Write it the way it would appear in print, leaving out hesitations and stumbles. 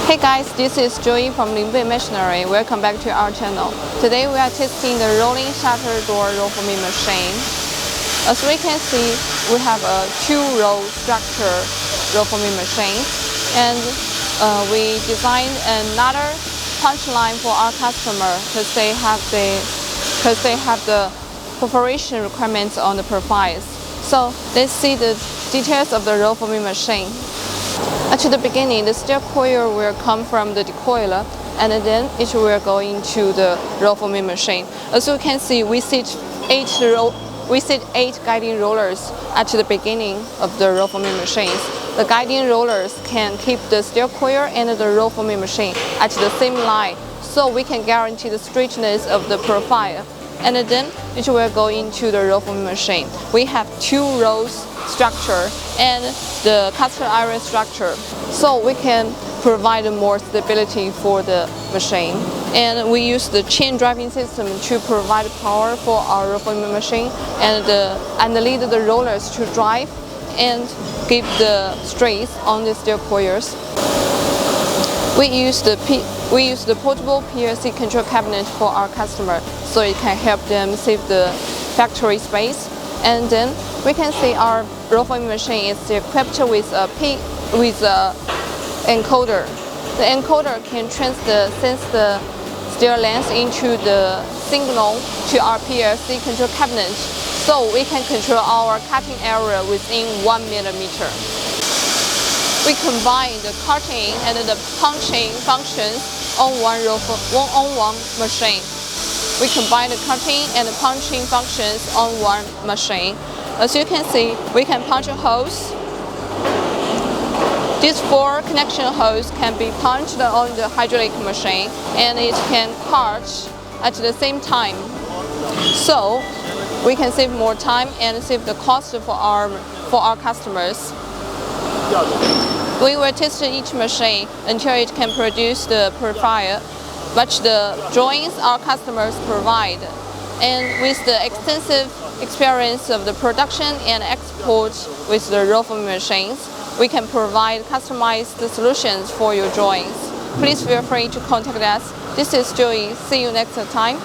Hey guys, this is Joey from Linbay Machinery. Welcome back to our channel. Today we are testing the rolling shutter door roll forming machine. As we can see, we have a two-row structure roll forming machine, and we designed another punch line for our customer because they have the perforation requirements on the profiles. So let's see the details of the roll forming machine. At the beginning, the steel coil will come from the decoiler, and then it will go into the roll forming machine. As you can see, we set 8 guiding rollers at the beginning of the roll forming machines. The guiding rollers can keep the steel coil and the roll forming machine at the same line, so we can guarantee the straightness of the profile. And then it will go into the roll forming machine. We have 2 rows structure and the cast iron structure, so we can provide more stability for the machine. And we use the chain driving system to provide power for our roll forming machine and lead the rollers to drive and give the strength on the steel coils. We use the portable PLC control cabinet for our customer, so it can help them save the factory space. And then we can see our roll forming machine is equipped with a encoder. The encoder can sense the steel length into the signal to our PLC control cabinet, so we can control our cutting area within 1 millimeter. We combine the cutting and the punching functions on one machine. We combine the cutting and the punching functions on one machine. As you can see, we can punch holes. These 4 connection holes can be punched on the hydraulic machine, and it can cut at the same time. So we can save more time and save the cost for our customers. We will test each machine until it can produce the profile, match the drawings our customers provide. And with the extensive experience of the production and export with the roll forming machines, we can provide customized solutions for your drawings. Please feel free to contact us. This is Joey. See you next time.